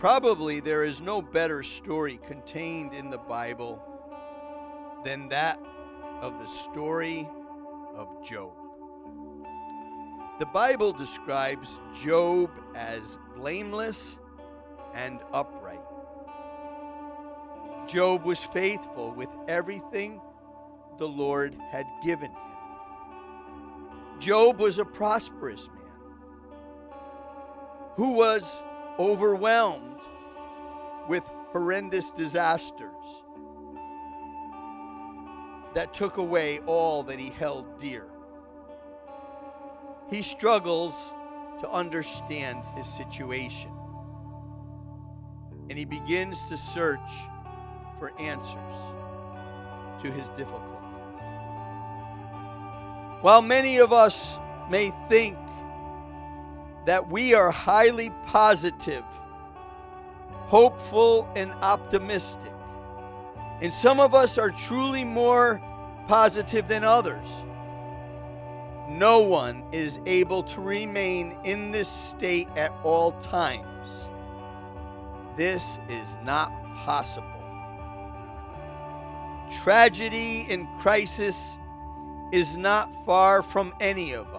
Probably there is no better story contained in the Bible than that of the story of Job. The Bible describes Job as blameless and upright. Job was faithful with everything the Lord had given him. Job was a prosperous man who was overwhelmed with horrendous disasters that took away all that he held dear. He struggles to understand his situation, and he begins to search for answers to his difficulties. While many of us may think that we are highly positive, hopeful, and optimistic, and some of us are truly more positive than others, no one is able to remain in this state at all times. This is not possible. Tragedy and crisis is not far from any of us.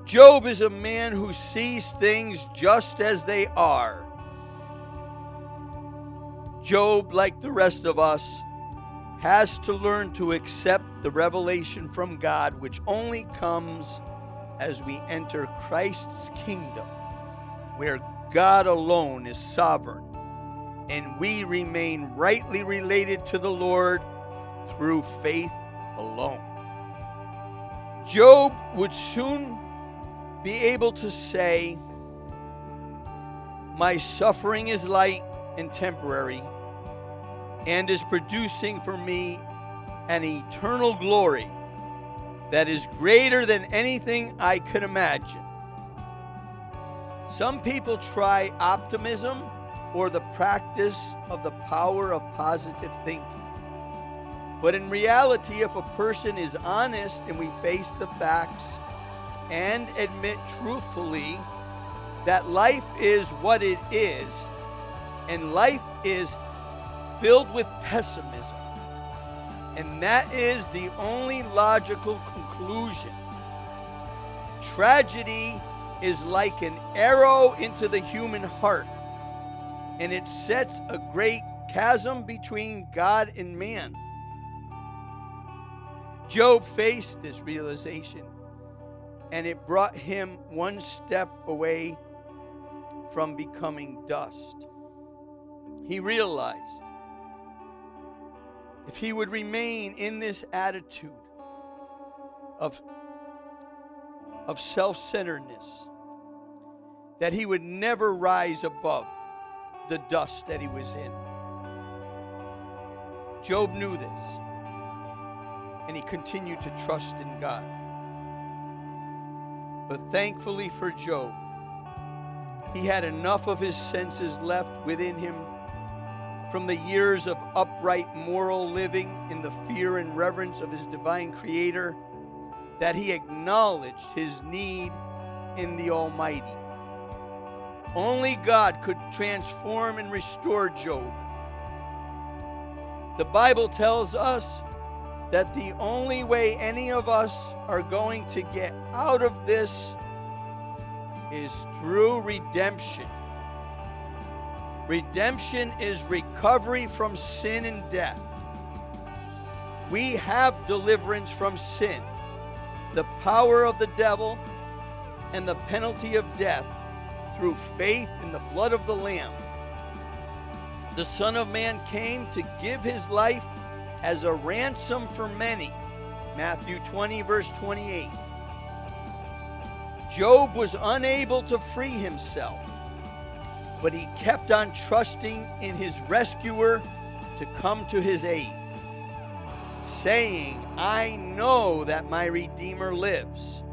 Job is a man who sees things just as they are. Job, like the rest of us, has to learn to accept the revelation from God, which only comes as we enter Christ's kingdom, where God alone is sovereign, and we remain rightly related to the Lord through faith alone. Job would soon be able to say, "My suffering is light and temporary, and is producing for me an eternal glory that is greater than anything I could imagine." Some people try optimism or the practice of the power of positive thinking. But in reality, if a person is honest and we face the facts and admit truthfully that life is what it is, and life is filled with pessimism, and that is the only logical conclusion. Tragedy is like an arrow into the human heart, and it sets a great chasm between God and man. Job faced this realization, and it brought him one step away from becoming dust. He realized if he would remain in this attitude of self-centeredness, that he would never rise above the dust that he was in. Job knew this, and he continued to trust in God. But thankfully for Job, he had enough of his senses left within him from the years of upright moral living in the fear and reverence of his divine Creator, that he acknowledged his need in the Almighty. Only God could transform and restore Job. The Bible tells us that the only way any of us are going to get out of this is through redemption. Redemption is recovery from sin and death. We have deliverance from sin, the power of the devil, and the penalty of death through faith in the blood of the Lamb. The Son of Man came to give his life as a ransom for many. Matthew 20, verse 28. Job was unable to free himself, but he kept on trusting in his rescuer to come to his aid, saying, "I know that my Redeemer lives."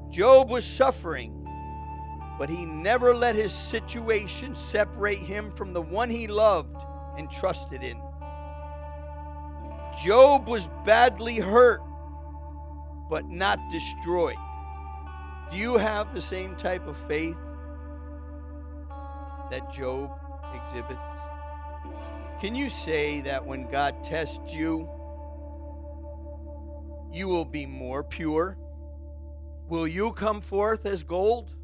Job was suffering, but he never let his situation separate him from the one he loved and trusted in. Job was badly hurt, but not destroyed. Do you have the same type of faith that Job exhibits? Can you say that when God tests you, you will be more pure? Will you come forth as gold?